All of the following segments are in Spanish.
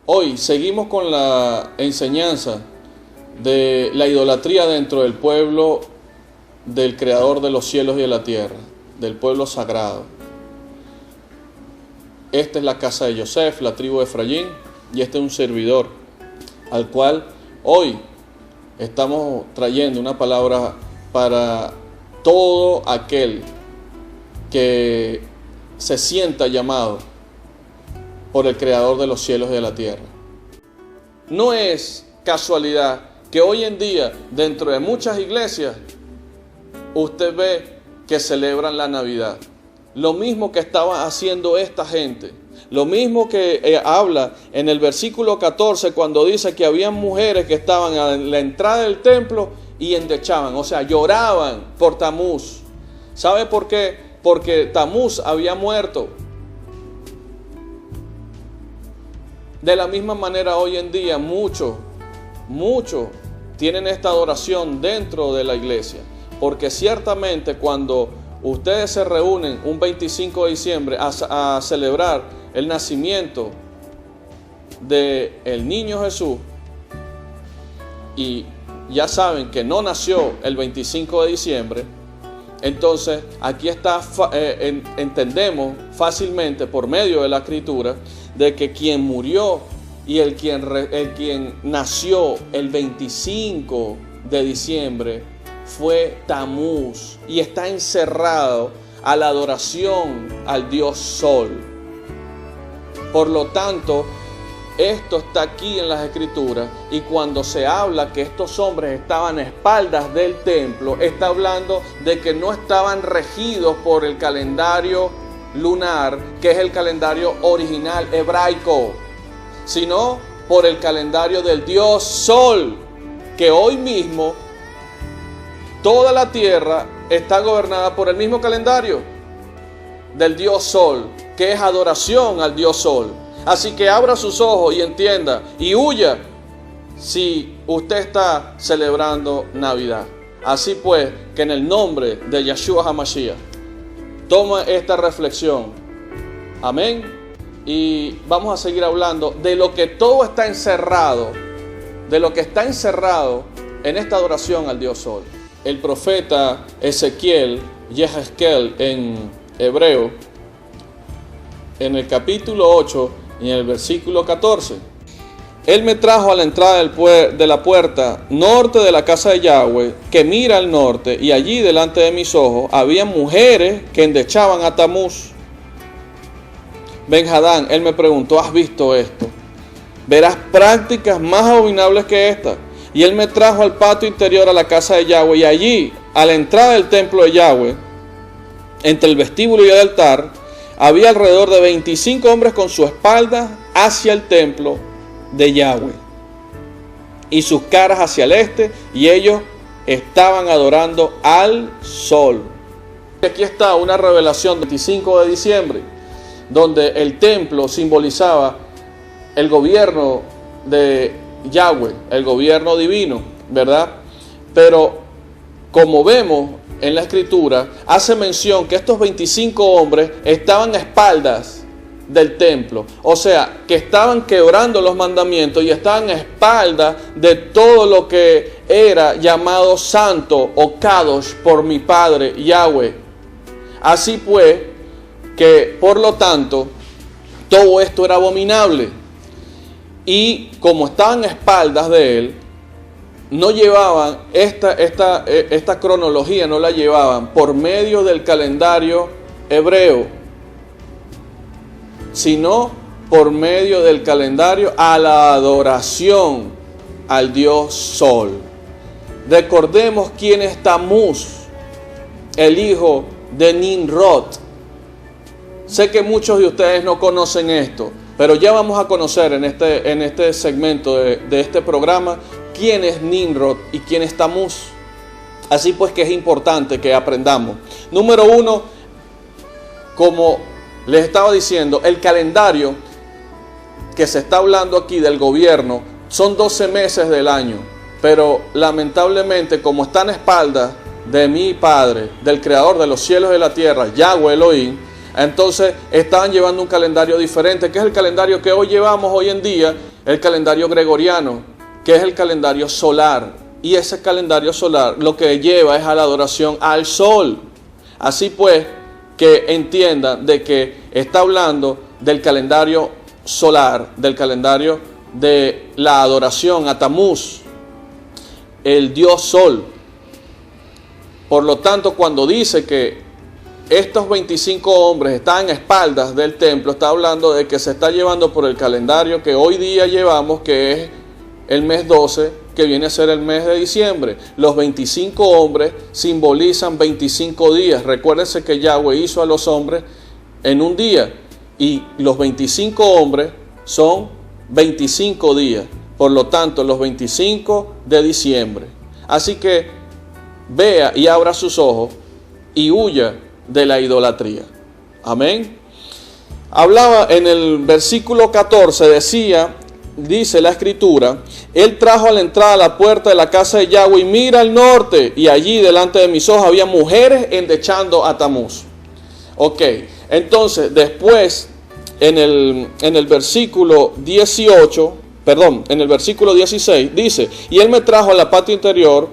Hoy seguimos con la enseñanza de la idolatría dentro del pueblo del Creador de los cielos y de la tierra, del pueblo sagrado. Esta es la casa de Yosef, la tribu de Efraín, y este es un servidor al cual hoy estamos trayendo una palabra para todo aquel que se sienta llamado por el Creador de los cielos y de la tierra. No es casualidad que hoy en día, dentro de muchas iglesias, usted ve que celebran la Navidad. Lo mismo que estaba haciendo esta gente. Lo mismo que habla en el versículo 14 cuando dice que había mujeres que estaban en la entrada del templo y endechaban, o sea, lloraban por Tamuz. ¿Sabe por qué? Porque Tamuz había muerto. De la misma manera hoy en día muchos tienen esta adoración dentro de la iglesia, porque ciertamente cuando ustedes se reúnen un 25 de diciembre a celebrar el nacimiento del niño Jesús, y ya saben que no nació el 25 de diciembre, entonces aquí entendemos fácilmente por medio de la escritura de que quien murió y el quien nació el 25 de diciembre fue Tamuz, y está encerrado a la adoración al Dios Sol. Por lo tanto, esto está aquí en las Escrituras, y cuando se habla que estos hombres estaban a espaldas del templo, está hablando de que no estaban regidos por el calendario lunar, que es el calendario original hebraico, sino por el calendario del Dios Sol, que hoy mismo toda la tierra está gobernada por el mismo calendario del Dios Sol, que es adoración al Dios Sol. Así que abra sus ojos y entienda y huya si usted está celebrando Navidad. Así pues, que en el nombre de Yeshua HaMashiach, toma esta reflexión. Amén. Y vamos a seguir hablando de lo que todo está encerrado, de lo que está encerrado en esta adoración al Dios Sol. El profeta Ezequiel, Yehezkel en hebreo, en el capítulo 8 y en el versículo 14. Él me trajo a la entrada de la puerta norte de la casa de Yahweh, que mira al norte, y allí delante de mis ojos había mujeres que endechaban a Tamuz. Ben-Hadán, él me preguntó, ¿has visto esto? Verás prácticas más abominables que esta. Y él me trajo al patio interior a la casa de Yahweh, y allí, a la entrada del templo de Yahweh, entre el vestíbulo y el altar, había alrededor de 25 hombres con su espalda hacia el templo de Yahweh y sus caras hacia el este, y ellos estaban adorando al sol. Aquí está una revelación del 25 de diciembre, donde el templo simbolizaba el gobierno de Yahweh, el gobierno divino, ¿verdad? Pero como vemos en la escritura, hace mención que estos 25 hombres estaban a espaldas del templo, o sea, que estaban quebrando los mandamientos y estaban a espaldas de todo lo que era llamado santo o Kadosh por mi Padre Yahweh. Así pues, que por lo tanto, todo esto era abominable, y como estaban a espaldas de él, no llevaban esta cronología, no la llevaban por medio del calendario hebreo, sino por medio del calendario a la adoración al Dios Sol. Recordemos quién es Tamuz, el hijo de Nimrod. Sé que muchos de ustedes no conocen esto, pero ya vamos a conocer en este segmento de este programa quién es Nimrod y quién es Tamuz. Así pues que es importante que aprendamos. Número uno, como les estaba diciendo, el calendario que se está hablando aquí del gobierno son 12 meses del año, pero lamentablemente, como están a espaldas de mi Padre, del Creador de los cielos y de la tierra, Yahweh Elohim, entonces estaban llevando un calendario diferente, que es el calendario que hoy llevamos hoy en día, el calendario gregoriano, que es el calendario solar. Y ese calendario solar lo que lleva es a la adoración al sol. Así pues, que entiendan de que está hablando del calendario solar, del calendario de la adoración a Tamuz, el dios sol. Por lo tanto, cuando dice que estos 25 hombres están a espaldas del templo, está hablando de que se está llevando por el calendario que hoy día llevamos, que es el mes 12, que viene a ser el mes de diciembre. Los 25 hombres simbolizan 25 días. Recuérdense que Yahweh hizo a los hombres en un día, y los 25 hombres son 25 días. Por lo tanto, los 25 de diciembre. Así que vea y abra sus ojos y huya de la idolatría. Amén. Hablaba en el versículo 14, dice la escritura: Él trajo a la entrada a la puerta de la casa de Yahweh y mira al norte, y allí delante de mis ojos había mujeres endechando a Tamuz. Ok, entonces después en el versículo 18, en el versículo 16 dice: Y él me trajo a la patio interior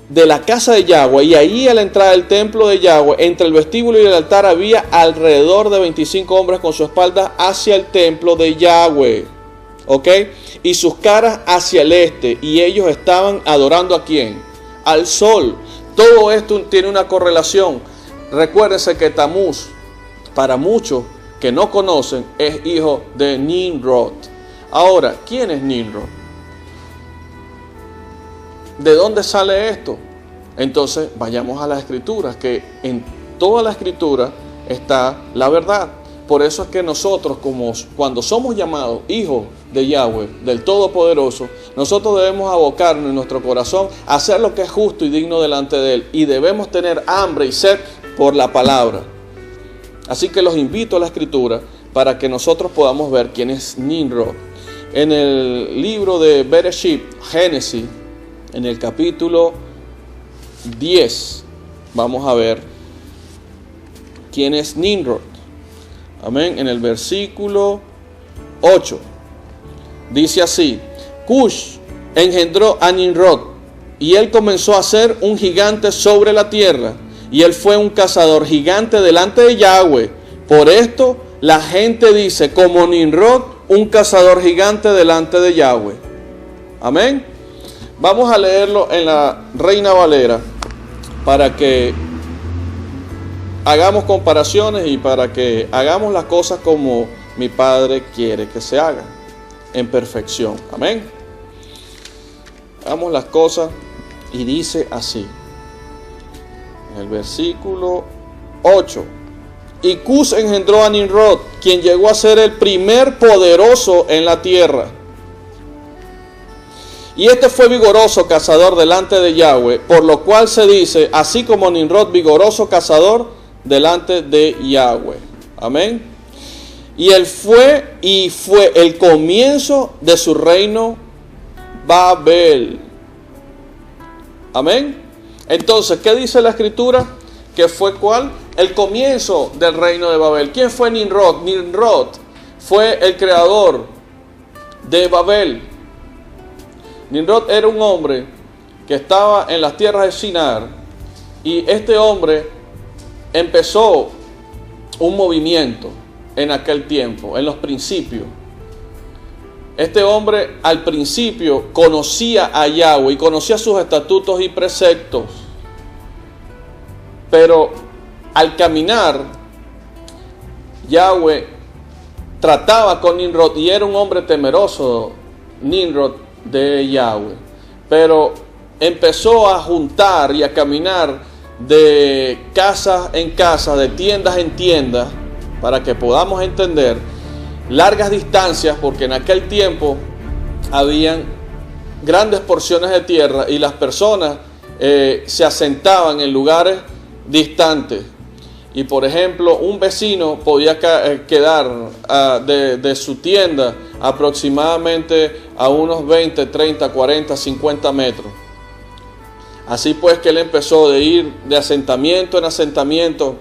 de la casa de Yahweh, y allí a la entrada del templo de Yahweh, entre el vestíbulo y el altar, había alrededor de 25 hombres con su espalda hacia el templo de Yahweh. ¿Ok? Y sus caras hacia el este, y ellos estaban adorando ¿a quién? Al sol. Todo esto tiene una correlación. Recuérdense que Tamuz, para muchos que no conocen, es hijo de Nimrod. Ahora, ¿quién es Nimrod? ¿De dónde sale esto? Entonces vayamos a las escrituras, que en toda la escritura está la verdad. Por eso es que nosotros, cuando somos llamados hijos de Yahweh, del Todopoderoso, nosotros debemos abocarnos en nuestro corazón a hacer lo que es justo y digno delante de Él, y debemos tener hambre y sed por la palabra. Así que los invito a la escritura para que nosotros podamos ver quién es Nimrod. En el libro de Bereshit, Génesis, en el capítulo 10, vamos a ver quién es Nimrod. Amén. En el versículo 8 dice así: Cush engendró a Nimrod, y él comenzó a ser un gigante sobre la tierra, y él fue un cazador gigante delante de Yahweh. Por esto la gente dice: como Nimrod, un cazador gigante delante de Yahweh. Amén. Vamos a leerlo en la Reina Valera para que hagamos comparaciones y para que hagamos las cosas como mi Padre quiere que se hagan, en perfección. Amén. Hagamos las cosas, y dice así, en el versículo 8: Y Cus engendró a Nimrod, quien llegó a ser el primer poderoso en la tierra. Y este fue vigoroso cazador delante de Yahweh, por lo cual se dice: así como Nimrod, vigoroso cazador delante de Yahweh. Amén. Y él fue el comienzo de su reino Babel. Amén. Entonces, ¿qué dice la escritura? ¿Que fue cuál? El comienzo del reino de Babel. ¿Quién fue Nimrod? Nimrod fue el creador de Babel. Nimrod era un hombre que estaba en las tierras de Shinar, y este hombre empezó un movimiento en aquel tiempo, en los principios. Este hombre al principio conocía a Yahweh y conocía sus estatutos y preceptos, pero al caminar, Yahweh trataba con Nimrod, y era un hombre temeroso, Nimrod, de Yahweh, pero empezó a juntar y a caminar de casa en casa, de tiendas en tiendas, para que podamos entender largas distancias, porque en aquel tiempo habían grandes porciones de tierra y las personas se asentaban en lugares distantes. Y por ejemplo, un vecino podía quedar de su tienda aproximadamente a unos 20, 30, 40, 50 metros. Así pues que él empezó de ir de asentamiento en asentamiento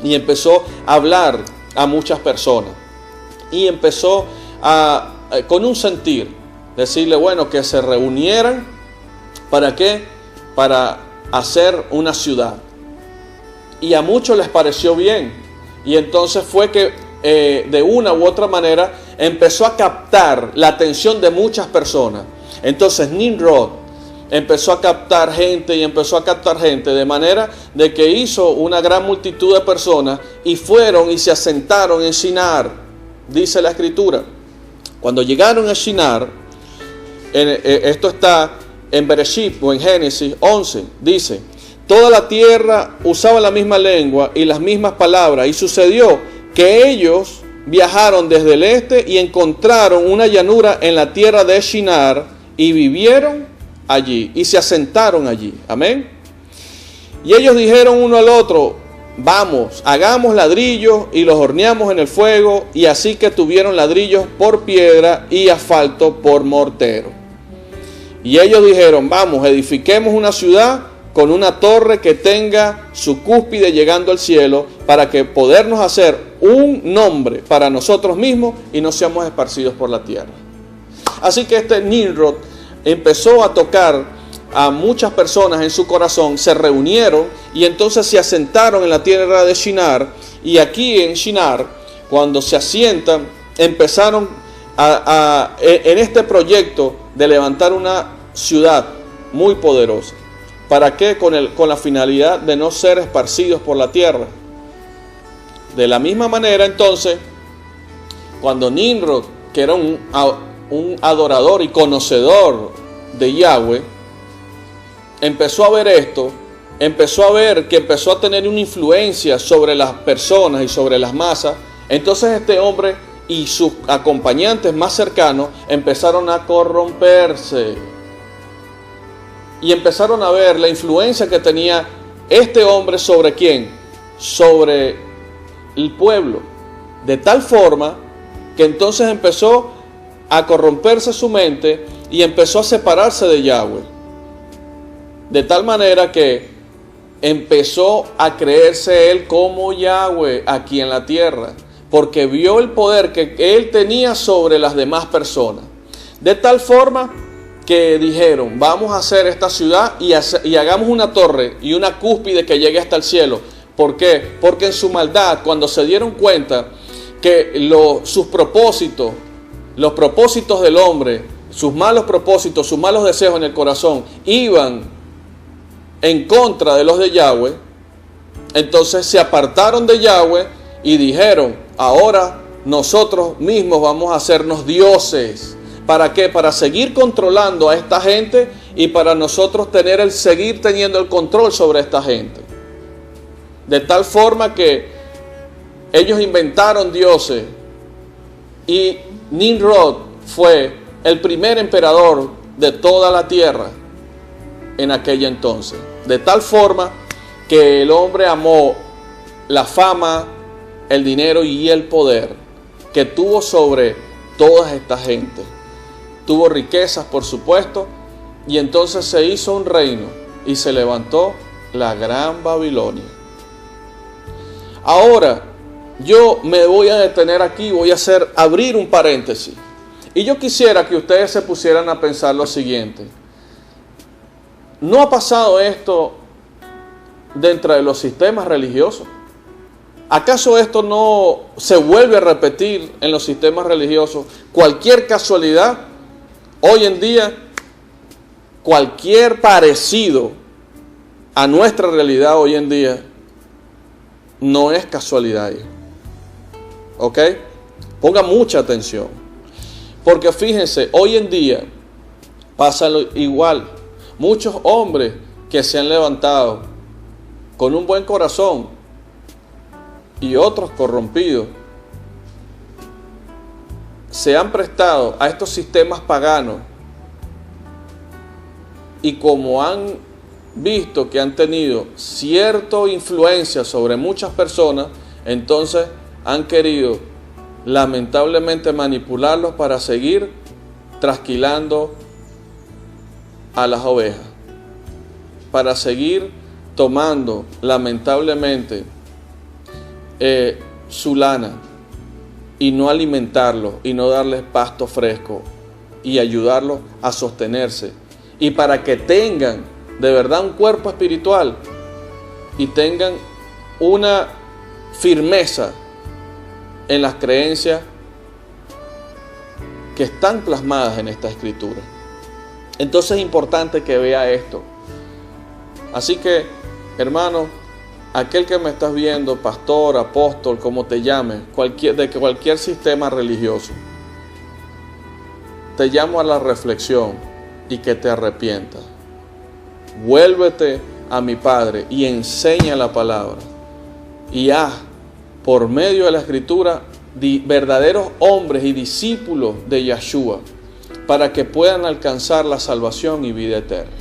y empezó a hablar a muchas personas. Y empezó con un sentir. decirle, bueno, que se reunieran. ¿Para qué? Para hacer una ciudad. Y a muchos les pareció bien. Y entonces fue que de una u otra manera empezó a captar la atención de muchas personas. Entonces Nimrod empezó a captar gente y empezó a captar gente, de manera de que hizo una gran multitud de personas y fueron y se asentaron en Shinar. Dice la escritura, cuando llegaron a Shinar, esto está en Bereshit o en Génesis 11, dice, toda la tierra usaba la misma lengua y las mismas palabras, y sucedió que ellos viajaron desde el este y encontraron una llanura en la tierra de Shinar y vivieron allí y se asentaron allí. Amén. Y ellos dijeron uno al otro, vamos, hagamos ladrillos y los horneamos en el fuego, y así que tuvieron ladrillos por piedra y asfalto por mortero. Y ellos dijeron, vamos, edifiquemos una ciudad con una torre que tenga su cúspide llegando al cielo, para que podernos hacer un nombre para nosotros mismos y no seamos esparcidos por la tierra. Así que este Nimrod empezó a tocar a muchas personas en su corazón, se reunieron y entonces se asentaron en la tierra de Shinar. Y aquí en Shinar, cuando se asientan, empezaron en este proyecto de levantar una ciudad muy poderosa. ¿Para qué? Con la finalidad de no ser esparcidos por la tierra. De la misma manera, entonces, cuando Nimrod, que era un adorador y conocedor de Yahweh, empezó a ver esto, empezó a ver que empezó a tener una influencia sobre las personas y sobre las masas, entonces este hombre y sus acompañantes más cercanos empezaron a corromperse. Y empezaron a ver la influencia que tenía este hombre sobre quién, sobre el pueblo, de tal forma que entonces empezó a corromperse su mente y empezó a separarse de Yahweh, de tal manera que empezó a creerse él como Yahweh aquí en la tierra, porque vio el poder que él tenía sobre las demás personas, de tal forma que dijeron, vamos a hacer esta ciudad y hagamos una torre y una cúspide que llegue hasta el cielo. ¿Por qué? Porque en su maldad, cuando se dieron cuenta que sus propósitos, los propósitos del hombre, sus malos propósitos, sus malos deseos en el corazón, iban en contra de los de Yahweh, entonces se apartaron de Yahweh y dijeron, ahora nosotros mismos vamos a hacernos dioses. ¿Para qué? Para seguir controlando a esta gente y para nosotros seguir teniendo el control sobre esta gente. De tal forma que ellos inventaron dioses y Nimrod fue el primer emperador de toda la tierra en aquella entonces. De tal forma que el hombre amó la fama, el dinero y el poder que tuvo sobre toda esta gente. Tuvo riquezas, por supuesto, y entonces se hizo un reino y se levantó la gran Babilonia. Ahora, yo me voy a detener aquí, voy a abrir un paréntesis. Y yo quisiera que ustedes se pusieran a pensar lo siguiente. ¿No ha pasado esto dentro de los sistemas religiosos? ¿Acaso esto no se vuelve a repetir en los sistemas religiosos? Cualquier casualidad. Hoy en día, cualquier parecido a nuestra realidad hoy en día no es casualidad. ¿Ok? Ponga mucha atención. Porque fíjense, hoy en día pasa igual. Muchos hombres que se han levantado con un buen corazón y otros corrompidos se han prestado a estos sistemas paganos, y como han visto que han tenido cierta influencia sobre muchas personas, entonces han querido lamentablemente manipularlos para seguir trasquilando a las ovejas, para seguir tomando lamentablemente su lana y no alimentarlos y no darles pasto fresco y ayudarlos a sostenerse. Y para que tengan de verdad un cuerpo espiritual y tengan una firmeza en las creencias que están plasmadas en esta escritura. Entonces es importante que vea esto. Así que, hermano, aquel que me estás viendo, pastor, apóstol, como te llames, de cualquier sistema religioso, te llamo a la reflexión y que te arrepientas. Vuélvete a mi Padre y enseña la palabra. Y haz, por medio de la escritura, verdaderos hombres y discípulos de Yeshua, para que puedan alcanzar la salvación y vida eterna.